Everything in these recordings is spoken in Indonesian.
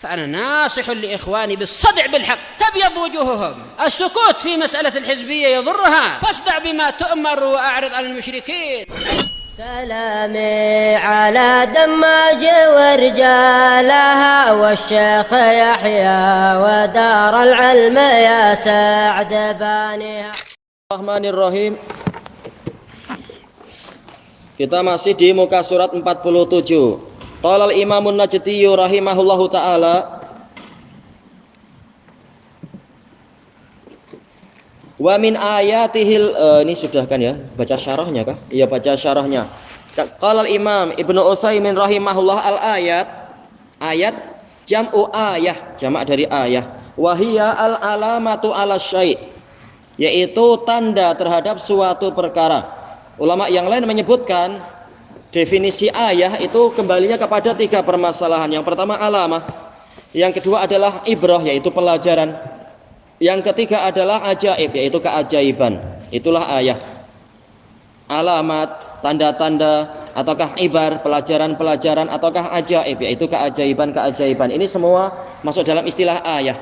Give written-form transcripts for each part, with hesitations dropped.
فأنا ناصح لإخواني بالصدع بالحق تبيض وجوههم. السكوت في مسألة الحزبية يضرها، فاصدع بما تؤمر وأعرض عن المشركين. سلامي على دماج ورجالها والشيخ يحيى ودار العلم يا سعد بانيها. Bismillahirrahmanirrahim. Kita masih di muka surat 47. Qala al-Imamun Najdi rahimahullahu taala wa min ayatihil ini sudah kan ya, baca syarahnya kah? Iya, baca syarahnya. Qala al-Imam Ibnu Utsaimin rahimahullah al-ayat, ayat jam'u ayah, jamak dari ayah. Wa hiya al-alamatu 'ala syai', yaitu tanda terhadap suatu perkara. Ulama yang lain menyebutkan definisi ayah itu kembalinya kepada 3 permasalahan. Yang pertama alamah, yang kedua adalah ibrah, yaitu pelajaran, yang ketiga adalah ajaib, yaitu keajaiban. Itulah ayah. Alamat, tanda-tanda, ataukah ibar, pelajaran-pelajaran, ataukah ajaib, yaitu keajaiban-keajaiban. Ini semua masuk dalam istilah ayah.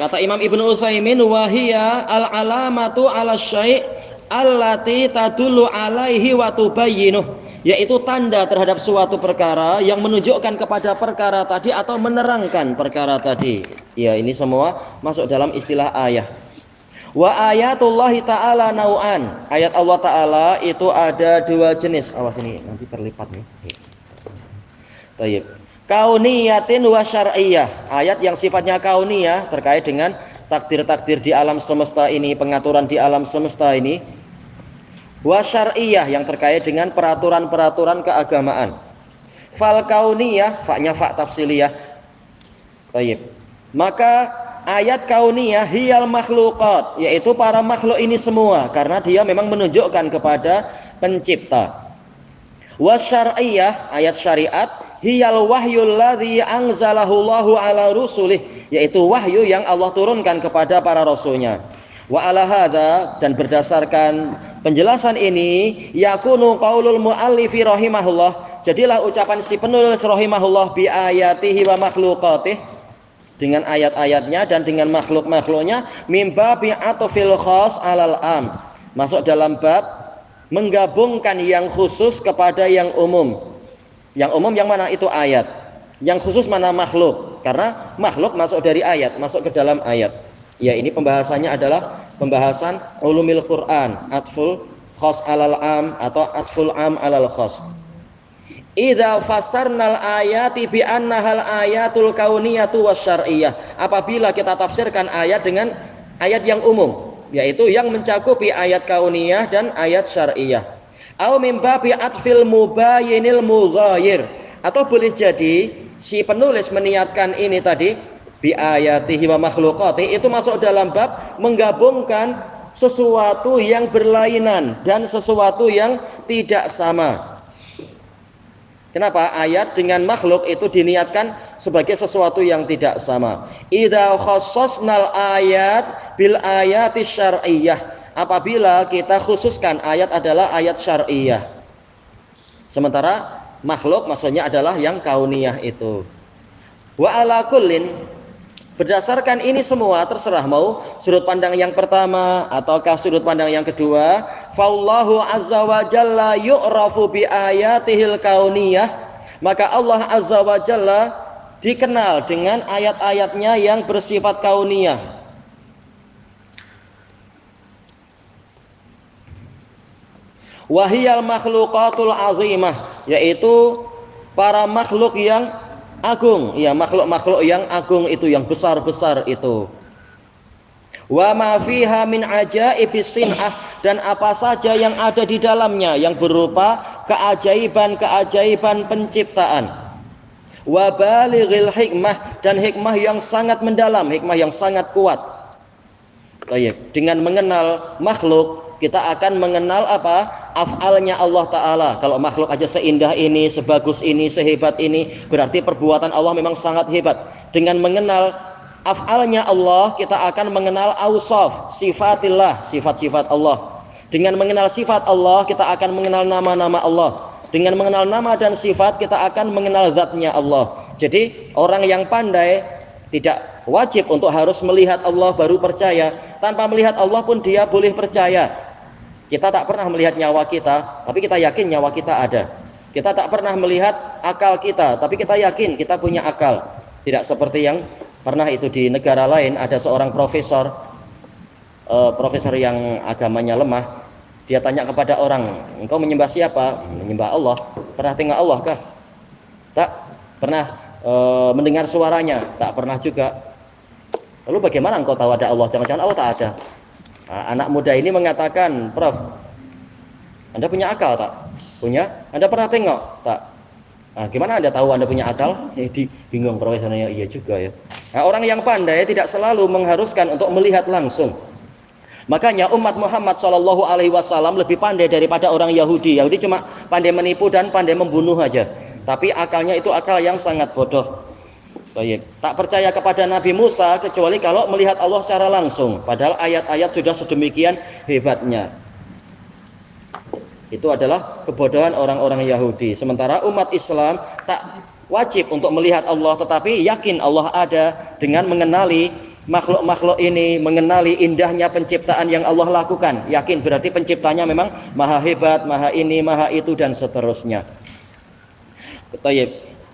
Kata Imam Ibnu Utsaimin, wahiyya al-alamatu 'ala syai' allati tadullu alaihi wa tubayyinuh, yaitu tanda terhadap suatu perkara yang menunjukkan kepada perkara tadi atau menerangkan perkara tadi. Ya, ini semua masuk dalam istilah ayah. Wa ayatullahi ta'ala nau'an. Ayat Allah Ta'ala itu ada 2 jenis. Awas ini nanti terlipat nih. Baik. Kauniyatin wa syar'iyyah. Ayat yang sifatnya kauniyah terkait dengan takdir-takdir di alam semesta ini, pengaturan di alam semesta ini. Wa syar'iyyah yang terkait dengan peraturan-peraturan keagamaan. Fal kauniyah, fa-nya fa tafsiliyah. Baik. Maka ayat kauniyah hiyal makhluqat, yaitu para makhluk ini semua, karena dia memang menunjukkan kepada pencipta. Wa syar'iyyah, ayat syariat, hiyal wahyul ladzi anzalahu Allahu ala rusulih, yaitu wahyu yang Allah turunkan kepada para rasulnya. Wa ala hadza, dan berdasarkan penjelasan ini, yakunu qaulul muallifi rahimahullah, jadilah ucapan si penulis rahimahullah bi ayatihi wa makhluqatih, dengan ayat-ayatnya dan dengan makhluk-makhluknya, mimba bi atfil khas alal am, masuk dalam bab menggabungkan yang khusus kepada yang umum. Yang umum yang mana? Itu ayat. Yang khusus mana? Makhluk. Karena makhluk masuk dari ayat, masuk ke dalam ayat. Ya, ini pembahasannya adalah pembahasan ulumil Quran, atful khas alal am atau atful am alal khas. Idza fassarnal ayati bi annahal ayatul kauniyatu wasyar'iyyah. Apabila kita tafsirkan ayat dengan ayat yang umum, yaitu yang mencakupi ayat kauniyah dan ayat syar'iyyah. Au mim babi atfil mubayyinil mughayir, atau boleh jadi si penulis meniatkan ini tadi bi ayatihi wa makhluqati, itu masuk dalam bab menggabungkan sesuatu yang berlainan dan sesuatu yang tidak sama. Kenapa ayat dengan makhluk itu diniatkan sebagai sesuatu yang tidak sama? Idza khassasnal ayat bil ayati syar'iyyah, apabila kita khususkan ayat adalah ayat syar'iyyah, sementara makhluk maksudnya adalah yang kauniyah itu. Wa ala kullin, berdasarkan ini semua, terserah mau sudut pandang yang pertama ataukah sudut pandang yang kedua, fallahu azza wa jalla yu'rafu bi ayatihil kauniyah, maka Allah azza wa jalla dikenal dengan ayat-ayatnya yang bersifat kauniyah. Wahiyal makhluqatul azimah, yaitu para makhluk yang agung, ya, makhluk-makhluk yang agung itu, yang besar-besar itu. Wa ma fiha min ajaibis sin'ah, dan apa saja yang ada di dalamnya yang berupa keajaiban-keajaiban penciptaan. Wa balighil hikmah, dan hikmah yang sangat mendalam, hikmah yang sangat kuat. Baik, dengan mengenal makhluk kita akan mengenal apa? Af'alnya Allah Ta'ala. Kalau makhluk aja seindah ini, sebagus ini, sehebat ini, berarti perbuatan Allah memang sangat hebat. Dengan mengenal af'alnya Allah, kita akan mengenal awsaf, sifatillah, sifat-sifat Allah. Dengan mengenal sifat Allah, kita akan mengenal nama-nama Allah. Dengan mengenal nama dan sifat kita akan mengenal zatnya Allah. Jadi orang yang pandai tidak wajib untuk harus melihat Allah baru percaya. Tanpa melihat Allah pun dia boleh percaya. Kita tak pernah melihat nyawa kita, tapi kita yakin nyawa kita ada. Kita tak pernah melihat akal kita, tapi kita yakin kita punya akal. Tidak seperti yang pernah itu di negara lain, ada seorang profesor yang agamanya lemah. Dia tanya kepada orang, engkau menyembah siapa? Menyembah Allah. Pernah tengok Allah kah? Tak. Pernah mendengar suaranya? Tak pernah juga. Lalu bagaimana engkau tahu ada Allah? Jangan-jangan Allah tak ada. Nah, anak muda ini mengatakan, Prof, Anda punya akal tak? Punya. Anda pernah tengok? Tak. Nah, gimana Anda tahu Anda punya akal? Bingung profesornya. Iya juga ya. Nah, orang yang pandai tidak selalu mengharuskan untuk melihat langsung. Makanya umat Muhammad SAW lebih pandai daripada orang Yahudi. Yahudi cuma pandai menipu dan pandai membunuh aja. Tapi akalnya itu akal yang sangat bodoh. Tak percaya kepada Nabi Musa kecuali kalau melihat Allah secara langsung. Padahal ayat-ayat sudah sedemikian hebatnya. Itu adalah kebodohan orang-orang Yahudi. Sementara umat Islam tak wajib untuk melihat Allah, tetapi yakin Allah ada dengan mengenali makhluk-makhluk ini, mengenali indahnya penciptaan yang Allah lakukan. Yakin berarti penciptanya memang maha hebat, maha ini, maha itu, dan seterusnya.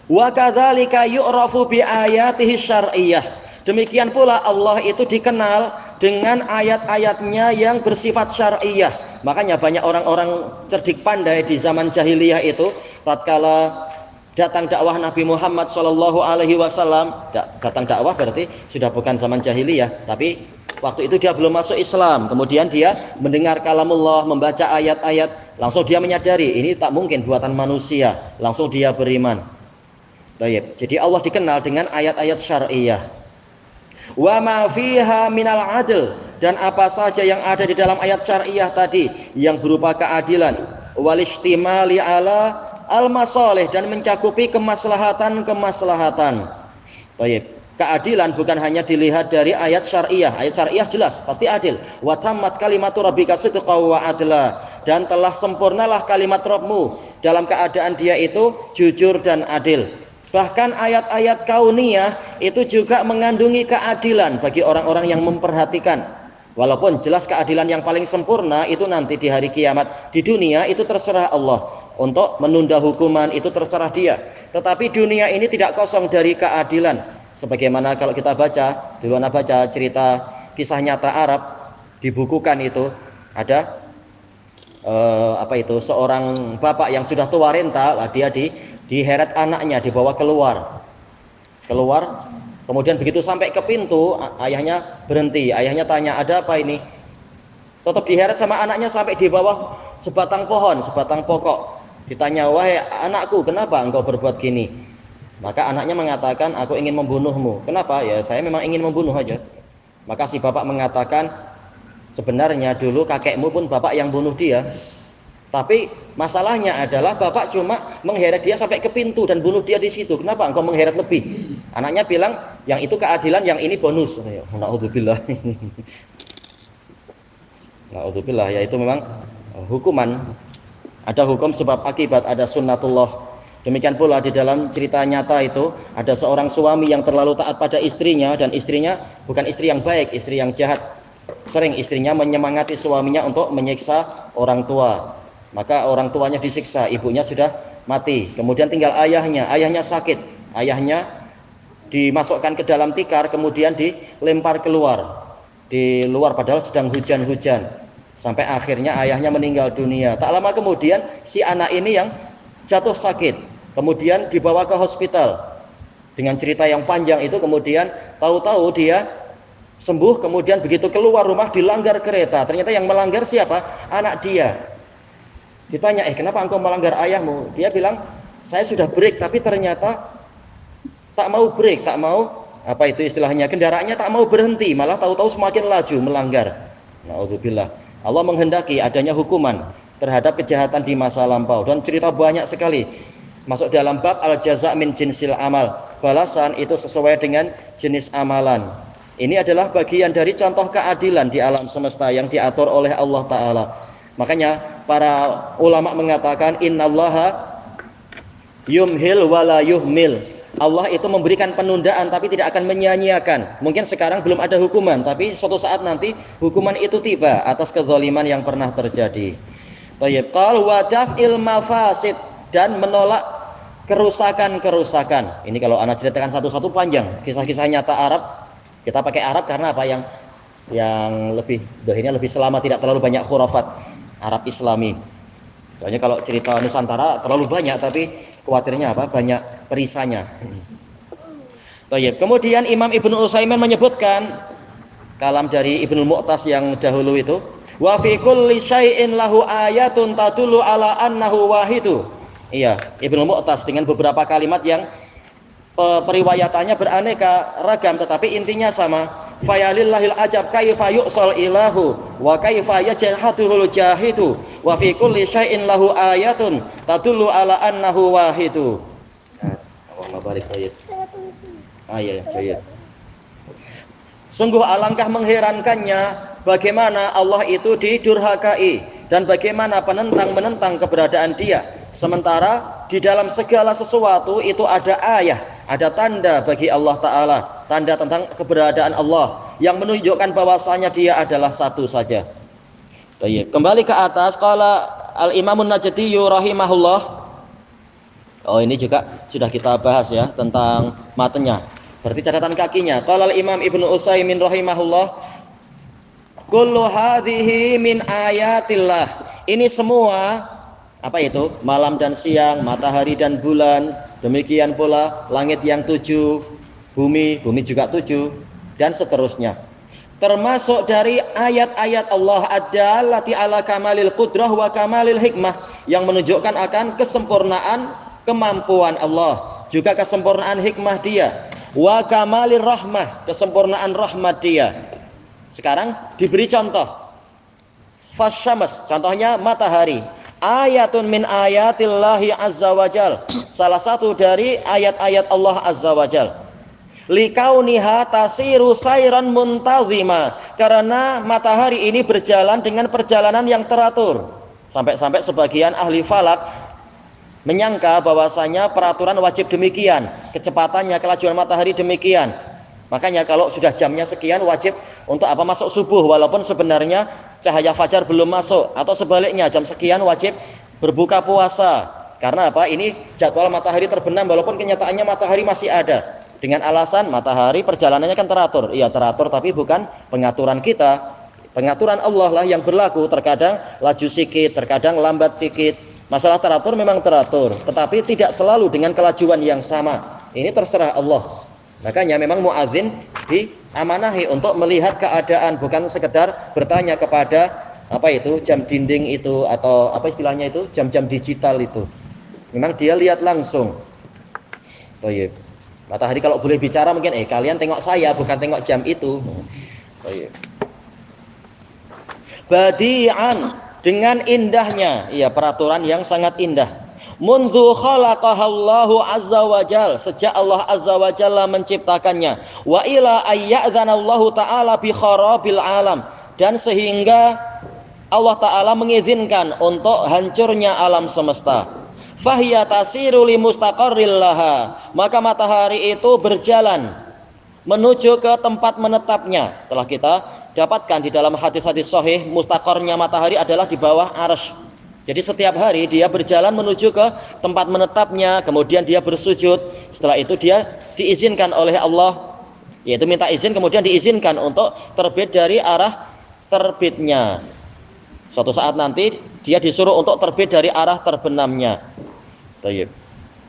Wa kadzalika yu'rafu bi ayatihi syar'iyyah. Demikian pula Allah itu dikenal dengan ayat-ayatnya yang bersifat syar'iyyah. Makanya banyak orang-orang cerdik pandai di zaman jahiliyah itu tatkala datang dakwah Nabi Muhammad SAW, datang dakwah berarti sudah bukan zaman jahiliyah, tapi waktu itu dia belum masuk Islam. Kemudian dia mendengar kalamullah, membaca ayat-ayat, langsung dia menyadari ini tak mungkin buatan manusia, langsung dia beriman. Baik. Jadi Allah dikenal dengan ayat-ayat syar'iyyah. Wa ma fiha minal adl, dan apa saja yang ada di dalam ayat syar'iyyah tadi yang berupa keadilan, wal istimali ala al-masalih, dan mencakupi kemaslahatan-kemaslahatan. Baik. Keadilan bukan hanya dilihat dari ayat syar'iyyah. Ayat syar'iyyah jelas pasti adil. Wa tammat kalimatu rabbika sidqan wa adla, dan telah sempurnalah kalimat Rabbmu dalam keadaan dia itu jujur dan adil. Bahkan ayat-ayat kauniyah itu juga mengandungi keadilan bagi orang-orang yang memperhatikan. Walaupun jelas keadilan yang paling sempurna itu nanti di hari kiamat. Di dunia itu terserah Allah. Untuk menunda hukuman itu terserah dia. Tetapi dunia ini tidak kosong dari keadilan. Sebagaimana kalau kita baca, dulu anak baca cerita kisah nyata Arab, dibukukan itu ada seorang bapak yang sudah tua renta, dia diheret anaknya, dibawa keluar, kemudian begitu sampai ke pintu, ayahnya berhenti. Ayahnya tanya, ada apa ini? Tetap diheret sama anaknya sampai di bawah sebatang pokok. Ditanya, wahai anakku, kenapa engkau berbuat gini? Maka anaknya mengatakan, aku ingin membunuhmu. Kenapa? Ya saya memang ingin membunuh aja. Maka si bapak mengatakan, sebenarnya dulu kakekmu pun bapak yang bunuh dia. Tapi masalahnya adalah bapak cuma mengheret dia sampai ke pintu dan bunuh dia di situ. Kenapa engkau mengheret lebih? Anaknya bilang, yang itu keadilan, yang ini bonus. Na'udzubillah. Na'udzubillah, yaitu memang hukuman. Ada hukum sebab akibat, ada sunnatullah. Demikian pula di dalam cerita nyata itu ada seorang suami yang terlalu taat pada istrinya, dan istrinya bukan istri yang baik, istri yang jahat. Sering istrinya menyemangati suaminya untuk menyiksa orang tua. Maka orang tuanya disiksa, ibunya sudah mati. Kemudian tinggal ayahnya sakit. Ayahnya dimasukkan ke dalam tikar, kemudian dilempar keluar. Di luar padahal sedang hujan-hujan. Sampai akhirnya ayahnya meninggal dunia. Tak lama kemudian si anak ini yang jatuh sakit. Kemudian dibawa ke hospital. Dengan cerita yang panjang itu kemudian tahu-tahu dia sembuh, kemudian begitu keluar rumah dilanggar kereta. Ternyata yang melanggar siapa? Anak dia. Ditanya, kenapa engkau melanggar ayahmu? Dia bilang, saya sudah break, tapi ternyata tak mau break, tak mau, apa itu istilahnya, kendaraannya tak mau berhenti, malah tahu-tahu semakin laju melanggar. Na'udzubillah. Allah menghendaki adanya hukuman terhadap kejahatan di masa lampau, dan cerita banyak sekali. Masuk dalam bab al-jaza' min jinsil amal. Balasan itu sesuai dengan jenis amalan. Ini adalah bagian dari contoh keadilan di alam semesta yang diatur oleh Allah Ta'ala. Makanya para ulama mengatakan innallaha yumhil wala yuhmil. Allah itu memberikan penundaan tapi tidak akan menyia-nyiakan. Mungkin sekarang belum ada hukuman, tapi suatu saat nanti hukuman itu tiba atas kezaliman yang pernah terjadi. Thayyib, qal wa daf'il mafasid, dan menolak kerusakan-kerusakan. Ini kalau anak ceritakan satu-satu panjang, kisah-kisah nyata Arab. Kita pakai Arab karena apa? Yang lebih dohirnya lebih selama, tidak terlalu banyak khurafat Arab Islami. Soalnya kalau cerita Nusantara terlalu banyak, tapi khawatirnya apa? Banyak perisanya. Thayyib. Kemudian Imam Ibnu Utsaimin menyebutkan kalam dari Ibnu Mu'tas yang dahulu itu, wa fi kulli syai'in lahu ayatun tadullu ala annahu wahidu. Iya, Ibnu Mu'tas dengan beberapa kalimat yang periwayatannya beraneka ragam tetapi intinya sama. Fayalillahil ajab kaifa yu'sal ilahu wa kaifa yajhaduhul jahidu wa fi kulli syai'in lahu ayatun tadullu ala annahu wahidu. Allah barik ayat. Ayat. Sungguh alangkah mengherankannya bagaimana Allah itu didurhakai dan bagaimana penentang menentang keberadaan Dia. Sementara di dalam segala sesuatu itu ada ayat, ada tanda bagi Allah Ta'ala, tanda tentang keberadaan Allah yang menunjukkan bahwasanya Dia adalah satu saja. Kembali ke atas, qala Al-Imamun Najdi rahimahullah. Oh, ini juga sudah kita bahas ya tentang matanya. Berarti catatan kakinya. Qala Al-Imam Ibnu Utsaimin rahimahullah, kullu hadhihi min ayatillah. Ini semua apa itu? Malam dan siang, matahari dan bulan, demikian pula langit yang 7, bumi juga 7, dan seterusnya. Termasuk dari ayat-ayat Allah ad-dallati ala kamalil qudrah wa kamalil hikmah, yang menunjukkan akan kesempurnaan kemampuan Allah, juga kesempurnaan hikmah Dia, wa kamalir rahmah, kesempurnaan rahmat Dia. Sekarang diberi contoh. Fasyams, contohnya matahari. Ayatun min ayatillahi azza wajal, salah satu dari ayat-ayat Allah azza wajal. Likauniha tasiru sayran muntazima, karena matahari ini berjalan dengan perjalanan yang teratur. Sampai-sampai sebagian ahli falak menyangka bahwasanya peraturan wajib demikian, kecepatannya, kelajuan matahari demikian. Makanya kalau sudah jamnya sekian wajib untuk apa? Masuk subuh, walaupun sebenarnya cahaya fajar belum masuk, atau sebaliknya jam sekian wajib berbuka puasa. Karena apa? Ini jadwal matahari terbenam walaupun kenyataannya matahari masih ada. Dengan alasan matahari perjalanannya kan teratur. Iya teratur, tapi bukan pengaturan kita. Pengaturan Allah lah yang berlaku. Terkadang laju sikit, terkadang lambat sikit. Masalah teratur memang teratur, tetapi tidak selalu dengan kelajuan yang sama. Ini terserah Allah. Makanya memang muadzin diamanahi untuk melihat keadaan, bukan sekedar bertanya kepada apa itu jam dinding itu, atau apa istilahnya itu, jam-jam digital itu. Memang dia lihat langsung. Thayyib. Matahari kalau boleh bicara mungkin kalian tengok saya, bukan tengok jam itu. Thayyib. Badi'an, dengan indahnya, iya peraturan yang sangat indah. Mundu khalaqahallahu azza wajal, sejak Allah azza wajalla menciptakannya, wa ila ayyadzanallahu ta'ala bi kharabil alam, dan sehingga Allah ta'ala mengizinkan untuk hancurnya alam semesta. Fahiya tasiru li mustaqarril laha, maka matahari itu berjalan menuju ke tempat menetapnya. Telah kita dapatkan di dalam hadis-hadis sahih, mustaqarnya matahari adalah di bawah arsy. Jadi setiap hari dia berjalan menuju ke tempat menetapnya, kemudian dia bersujud. Setelah itu dia diizinkan oleh Allah, yaitu minta izin, kemudian diizinkan untuk terbit dari arah terbitnya. Suatu saat nanti dia disuruh untuk terbit dari arah terbenamnya. Tayyib.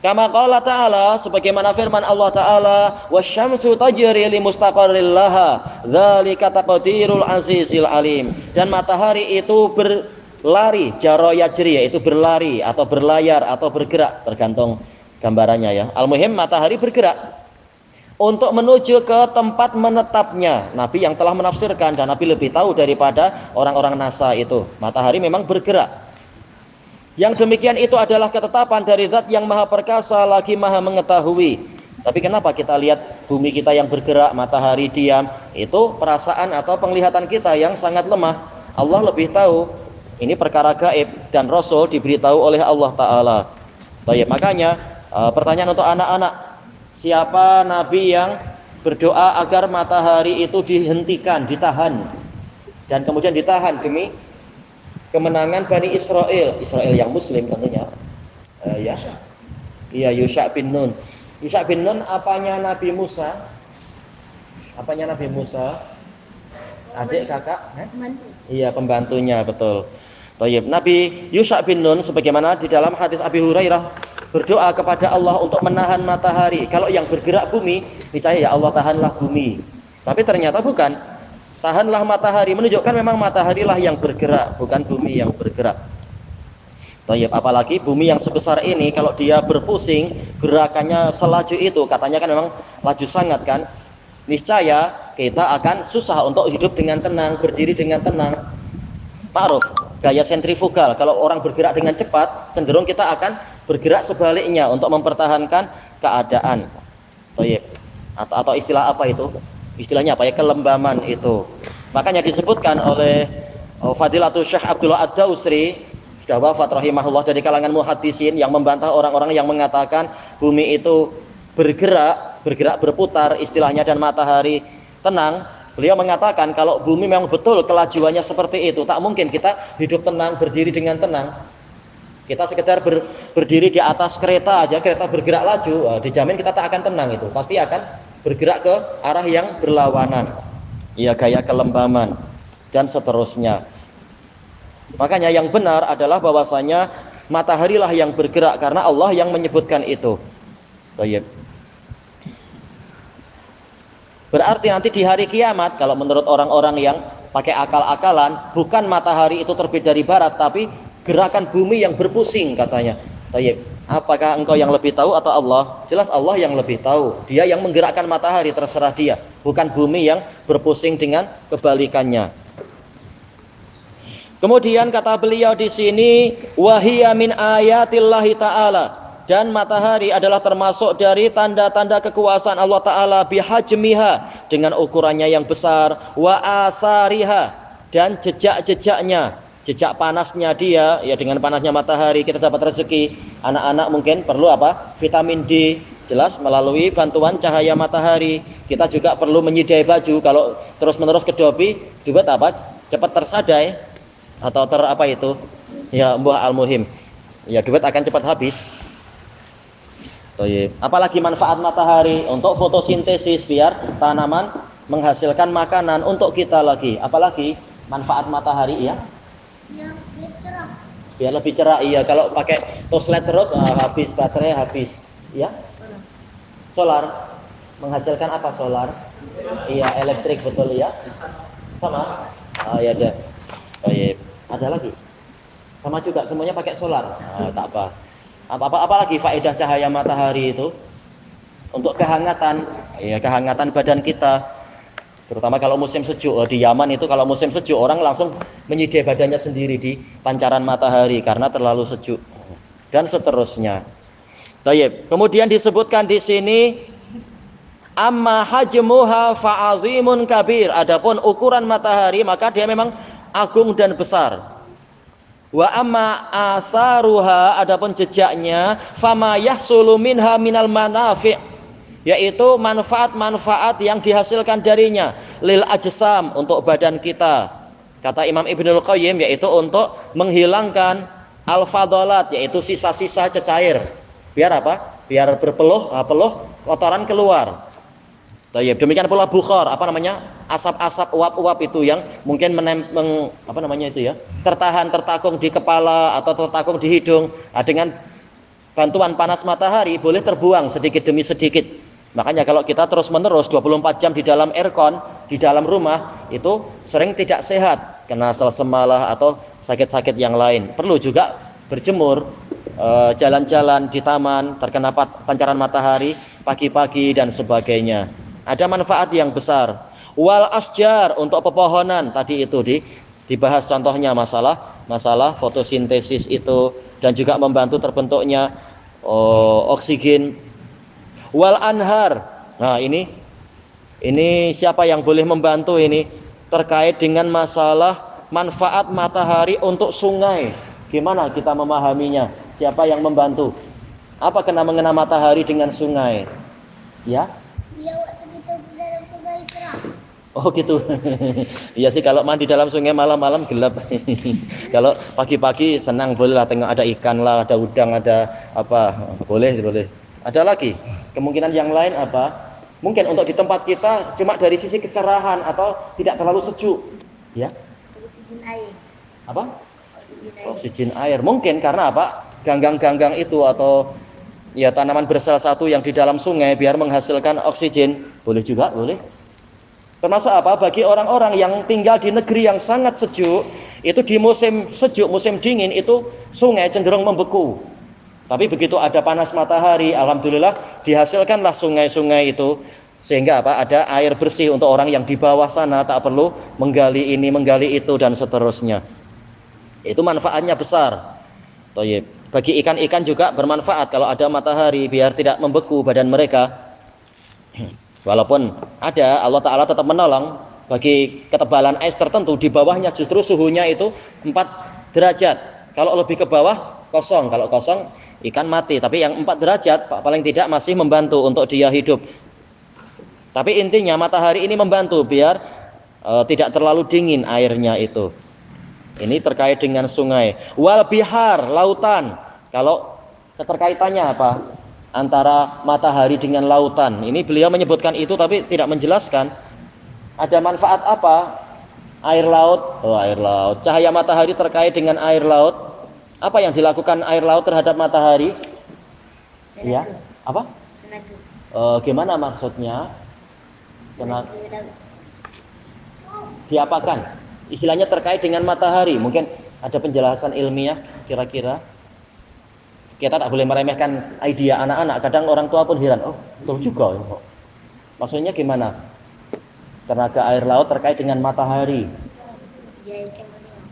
Kama qala ta'ala, sebagaimana firman Allah Ta'ala, wasyamsu tajri li mustaqarril laha, dzalika taqdirul azizil alim. Dan matahari itu berlari, jaro yajri, yaitu berlari atau berlayar atau bergerak, tergantung gambarannya ya. Al-muhim matahari bergerak untuk menuju ke tempat menetapnya. Nabi yang telah menafsirkan, dan Nabi lebih tahu daripada orang-orang NASA itu. Matahari memang bergerak. Yang demikian itu adalah ketetapan dari Zat yang maha perkasa lagi maha mengetahui. Tapi kenapa kita lihat bumi kita yang bergerak, matahari diam? Itu perasaan atau penglihatan kita yang sangat lemah. Allah lebih tahu Ini perkara gaib dan Rasul diberitahu oleh Allah Ta'ala. Baik, makanya pertanyaan untuk anak-anak, siapa Nabi yang berdoa agar matahari itu dihentikan, ditahan, dan kemudian ditahan demi kemenangan Bani Israel, Israel yang Muslim tentunya. Yusha bin Nun. Yusha bin Nun apanya Nabi Musa? Apanya Nabi Musa? Adik, kakak? Iya, pembantunya, betul. Tayyib. Nabi Yusha bin Nun sebagaimana di dalam hadis Abi Hurairah berdoa kepada Allah untuk menahan matahari. Kalau yang bergerak bumi, misalnya ya Allah tahanlah bumi. Tapi ternyata bukan. Tahanlah matahari, menunjukkan memang matahari lah yang bergerak, bukan bumi yang bergerak. Tayyib. Apalagi bumi yang sebesar ini kalau dia berpusing, gerakannya selaju itu, katanya kan memang laju sangat kan. Niscaya kita akan susah untuk hidup dengan tenang, berdiri dengan tenang. Ma'ruf, gaya sentrifugal. Kalau orang bergerak dengan cepat, cenderung kita akan bergerak sebaliknya untuk mempertahankan keadaan. Tayyib. Atau istilah apa itu? Istilahnya apa ya? Kelembaman itu. Makanya disebutkan oleh Fadilatul Syekh Abdullah Ad-Dausri, sudah wafat rahimahullah, dari kalangan muhaddisin yang membantah orang-orang yang mengatakan bumi itu bergerak berputar istilahnya dan matahari tenang. Beliau mengatakan kalau bumi memang betul kelajuannya seperti itu, tak mungkin kita hidup tenang, berdiri dengan tenang. Kita sekedar berdiri di atas kereta aja, kereta bergerak laju, dijamin kita tak akan tenang, itu pasti akan bergerak ke arah yang berlawanan. Ya, gaya kelembaman dan seterusnya. Makanya yang benar adalah bahwasanya matahari lah yang bergerak karena Allah yang menyebutkan itu. Baik. Berarti nanti di hari kiamat, kalau menurut orang-orang yang pakai akal-akalan, bukan matahari itu terbit dari barat, tapi gerakan bumi yang berpusing katanya. Tayyib. Apakah engkau yang lebih tahu atau Allah? Jelas Allah yang lebih tahu. Dia yang menggerakkan matahari, terserah dia. Bukan bumi yang berpusing dengan kebalikannya. Kemudian kata beliau di sini, wahiyya min ayatillahi ta'ala. Dan matahari adalah termasuk dari tanda-tanda kekuasaan Allah Ta'ala bihajmiha, dengan ukurannya yang besar, wa asariha, dan jejak-jejaknya, jejak panasnya dia, ya dengan panasnya matahari kita dapat rezeki. Anak-anak mungkin perlu apa? Vitamin D, jelas melalui bantuan cahaya matahari. Kita juga perlu menyidai baju, kalau terus-menerus kedopi, juga apa? Cepat tersadai, atau apa itu? Ya, buah al-muhim. Ya, duit akan cepat habis. Apalagi manfaat matahari untuk fotosintesis biar tanaman menghasilkan makanan untuk kita lagi. Apalagi manfaat matahari ya? Biar lebih cerah. Iya, kalau pakai toslet terus habis baterai habis. Ya? Solar menghasilkan apa solar? Iya, elektrik betul ya. Sama? Ya ada. Ada lagi? Sama juga semuanya pakai solar. Tak apa. Apalagi faedah cahaya matahari itu untuk kehangatan, ya kehangatan badan kita, terutama kalau musim sejuk. Di Yaman itu kalau musim sejuk orang langsung menyidai badannya sendiri di pancaran matahari karena terlalu sejuk dan seterusnya. Baik, kemudian disebutkan di sini amma hajmuha fa'azimun kabir. Adapun ukuran matahari maka dia memang agung dan besar. Wa amma asaruha, adapun jejaknya, fama yahsulu minha minal manafi', yaitu manfaat-manfaat yang dihasilkan darinya, lil ajsam, untuk badan kita. Kata Imam Ibnul Qayyim, yaitu untuk menghilangkan al-fadalat, yaitu sisa-sisa cecair. Biar apa? Biar berpeluh, peluh kotoran keluar. Demikian pula bukhar, asap-asap uap-uap itu yang mungkin tertakung di kepala atau tertakung di hidung. Dengan bantuan panas matahari boleh terbuang sedikit demi sedikit. Makanya kalau kita terus-menerus 24 jam di dalam aircon, di dalam rumah, itu sering tidak sehat, kena sel semalah atau sakit-sakit yang lain. Perlu juga berjemur, jalan-jalan di taman terkena pancaran matahari pagi-pagi dan sebagainya. Ada manfaat yang besar. Wal asjar, untuk pepohonan tadi itu dibahas contohnya masalah fotosintesis itu, dan juga membantu terbentuknya oksigen. Wal anhar. Nah, ini siapa yang boleh membantu ini terkait dengan masalah manfaat matahari untuk sungai. Gimana kita memahaminya? Siapa yang membantu? Apa kena-mengena matahari dengan sungai? Ya? Dia waktu kita dalam sungai cerah. Oh gitu. Iya sih, kalau mandi dalam sungai malam-malam gelap. Kalau pagi-pagi senang, boleh lah, tengok ada ikan lah, ada udang, ada apa, boleh. Ada lagi kemungkinan yang lain apa? Mungkin untuk di tempat kita cuma dari sisi kecerahan atau tidak terlalu sejuk, ya? Oksigen air. Apa? Oksigen air. Oksigen air. Mungkin karena apa? Ganggang-ganggang itu atau ya tanaman bersel satu yang di dalam sungai biar menghasilkan oksigen. Boleh juga, boleh. Termasuk apa? Bagi orang-orang yang tinggal di negeri yang sangat sejuk, itu di musim sejuk, musim dingin itu sungai cenderung membeku. Tapi begitu ada panas matahari, alhamdulillah dihasilkanlah sungai-sungai itu, sehingga apa? Ada air bersih untuk orang yang di bawah sana, tak perlu menggali ini, menggali itu dan seterusnya. Itu manfaatnya besar. Thayyib. Bagi ikan-ikan juga bermanfaat kalau ada matahari biar tidak membeku badan mereka. Walaupun ada, Allah Ta'ala tetap menolong. Bagi ketebalan es tertentu, di bawahnya justru suhunya itu 4 derajat. Kalau lebih ke bawah kosong, kalau kosong ikan mati. Tapi yang 4 derajat paling tidak masih membantu untuk dia hidup. Tapi intinya matahari ini membantu biar tidak terlalu dingin airnya itu. Ini terkait dengan sungai. Wal bihar, lautan. Kalau keterkaitannya apa? Antara matahari dengan lautan. Ini beliau menyebutkan itu tapi tidak menjelaskan. Ada manfaat apa? Air laut. Oh, air laut. Cahaya matahari terkait dengan air laut. Apa yang dilakukan air laut terhadap matahari? Ya, apa? Tenaga. Gimana maksudnya? Diapakan? Istilahnya terkait dengan matahari. Mungkin ada penjelasan ilmiah kira-kira. Kita tak boleh meremehkan ide anak-anak. Kadang orang tua pun heran. Oh, betul juga. Maksudnya gimana? Tenaga air laut terkait dengan matahari. Dia ikan berjemur.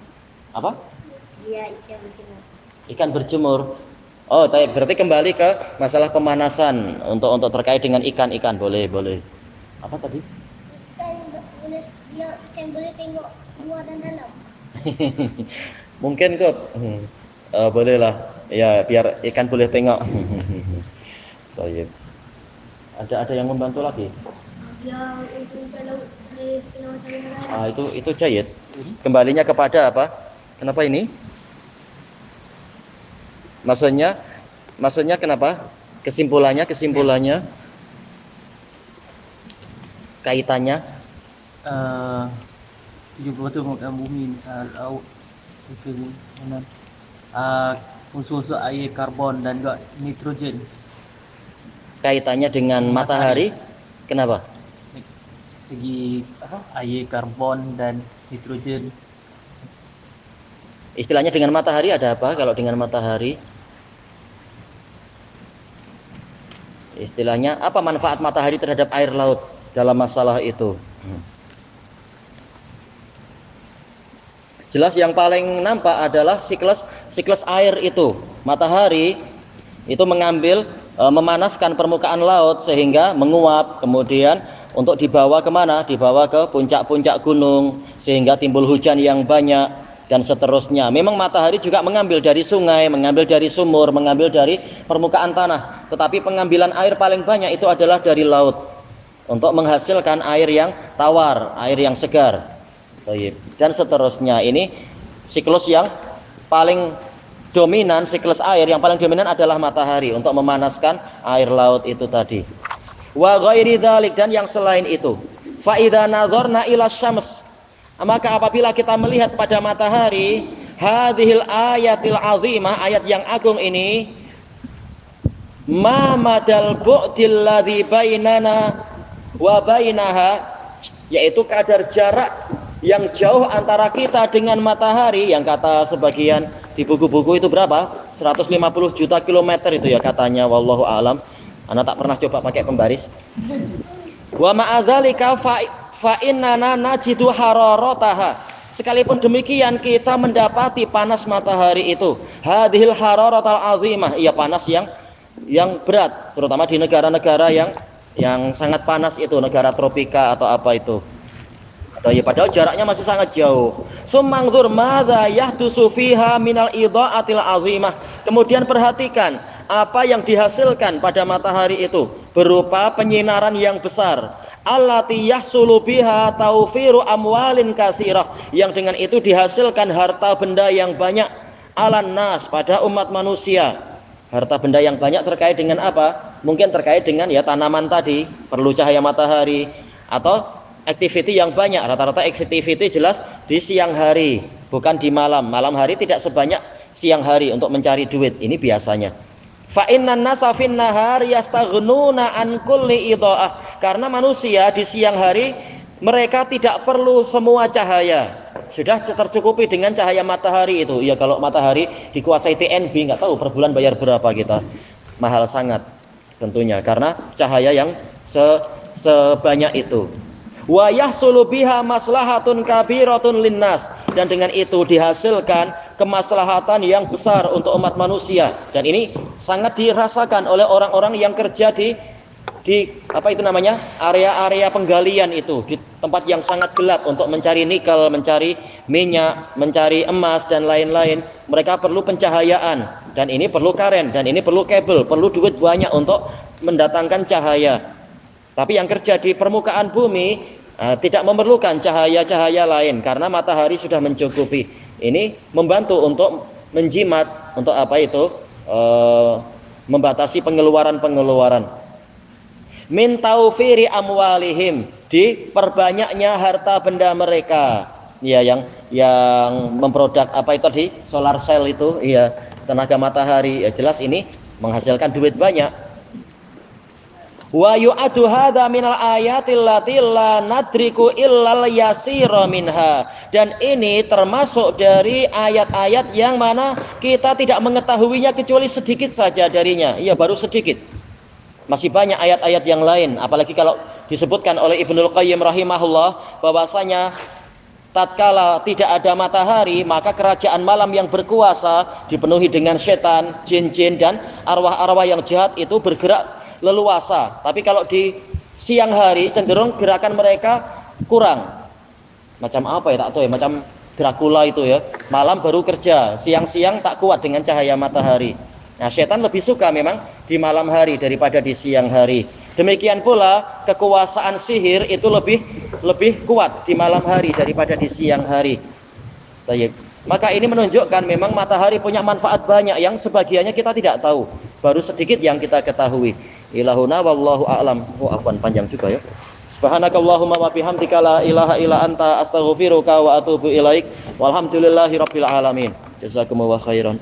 Apa? Dia ikan berjemur. Ikan berjemur. Oh, berarti kembali ke masalah pemanasan untuk terkait dengan ikan-ikan. Boleh. Apa tadi? Ikan boleh tengok luar dan dalam. Mungkin kok. Boleh lah. Ya, biar ikan boleh tengok. Baik. Ada yang membantu lagi? Yang itu kalau saya tengok macam Itu jayid. Kembalinya kepada apa? Kenapa ini? Maksudnya kenapa? Kesimpulannya kaitannya 70% permukaan bumi laut itu unsur-unsur air, karbon dan juga nitrogen. kaitannya dengan matahari. Kenapa? Segi air, karbon dan nitrogen. Istilahnya dengan matahari ada apa kalau dengan matahari? Istilahnya apa manfaat matahari terhadap air laut dalam masalah itu? Jelas yang paling nampak adalah siklus air itu. Matahari itu mengambil memanaskan permukaan laut sehingga menguap, kemudian untuk dibawa kemana? Dibawa ke puncak-puncak gunung sehingga timbul hujan yang banyak dan seterusnya. Memang matahari juga mengambil dari sungai, mengambil dari sumur, mengambil dari permukaan tanah. Tetapi pengambilan air paling banyak itu adalah dari laut untuk menghasilkan air yang tawar, air yang segar. Dan seterusnya. Ini siklus yang paling dominan, siklus air yang paling dominan adalah matahari untuk memanaskan air laut itu tadi. Wa ghairi dzalik, dan yang selain itu. Fa idza nadharna ila syams, maka apabila kita melihat pada matahari, hadhil ayatil azimah, ayat yang agung ini, ma madal bu'dil ladzi bainana wa bainaha, yaitu kadar jarak yang jauh antara kita dengan matahari, yang kata sebagian di buku-buku itu berapa? 150 juta kilometer itu ya katanya, wallahu alam. Anak tak pernah coba pakai pembaris. Wa ma'adzalika fa innana najidu hararataha. Sekalipun demikian kita mendapati panas matahari itu. Hadhil hararatal azimah, iya panas yang berat, terutama di negara-negara yang sangat panas itu, negara tropika atau apa itu. Padahal jaraknya masih sangat jauh. Sumangzur madza yahdusu fiha minal idha'atil azimah. Kemudian perhatikan apa yang dihasilkan pada matahari itu berupa penyinaran yang besar. Allati yahsulu biha taufiru amwalin kasirah, yang dengan itu dihasilkan harta benda yang banyak alan nas, pada umat manusia. Harta benda yang banyak terkait dengan apa? Mungkin terkait dengan ya tanaman tadi, perlu cahaya matahari, atau activity yang banyak. Rata-rata activity jelas di siang hari, bukan di malam. Malam hari tidak sebanyak siang hari untuk mencari duit, ini biasanya. Fa innan nasa fin nahar yastaghnuna an kulli idha'ah, karena manusia di siang hari mereka tidak perlu semua cahaya, sudah tercukupi dengan cahaya matahari itu. Ya kalau matahari dikuasai TNB, nggak tahu per bulan bayar berapa kita, mahal sangat tentunya karena cahaya yang sebanyak itu. Wa yahsulu biha maslahatun kabiratun linnas, dan dengan itu dihasilkan kemaslahatan yang besar untuk umat manusia. Dan ini sangat dirasakan oleh orang-orang yang kerja di apa itu namanya, area-area penggalian itu, di tempat yang sangat gelap untuk mencari nikel, mencari minyak, mencari emas dan lain-lain. Mereka perlu pencahayaan, dan ini perlu karen, dan ini perlu kabel, perlu duit banyak untuk mendatangkan cahaya. Tapi yang kerja di permukaan bumi tidak memerlukan cahaya-cahaya lain karena matahari sudah mencukupi. Ini membantu untuk menjimat, untuk apa itu, membatasi pengeluaran-pengeluaran. Min taufiri amwalihim, diperbanyaknya harta benda mereka. Ya, yang memproduk apa itu tadi, solar cell itu, ya, tenaga matahari. Ya, jelas ini menghasilkan duit banyak. Wa yu'adu hadza minal ayatil lati la nadriku illal yasira minha, dan ini termasuk dari ayat-ayat yang mana kita tidak mengetahuinya kecuali sedikit saja darinya. Iya, baru sedikit. Masih banyak ayat-ayat yang lain, apalagi kalau disebutkan oleh Ibnul Qayyim rahimahullah bahwasanya tatkala tidak ada matahari, maka kerajaan malam yang berkuasa dipenuhi dengan setan, jin-jin dan arwah-arwah yang jahat itu bergerak leluasa. Tapi kalau di siang hari cenderung gerakan mereka kurang. Macam apa ya, tak tahu ya, macam Dracula itu ya. Malam baru kerja, siang-siang tak kuat dengan cahaya matahari. Nah, setan lebih suka memang di malam hari daripada di siang hari. Demikian pula kekuasaan sihir itu lebih kuat di malam hari daripada di siang hari. Baik. Maka ini menunjukkan memang matahari punya manfaat banyak yang sebagiannya kita tidak tahu, baru sedikit yang kita ketahui. Ilahuna wallahu a'lam. Afwan, panjang juga ya. Subhanakallahumma wa bihamdika la ilaha illa anta astaghfiruka wa atubu ilaik. Walhamdulillahirabbil alamin. Jazakumullahu khairan.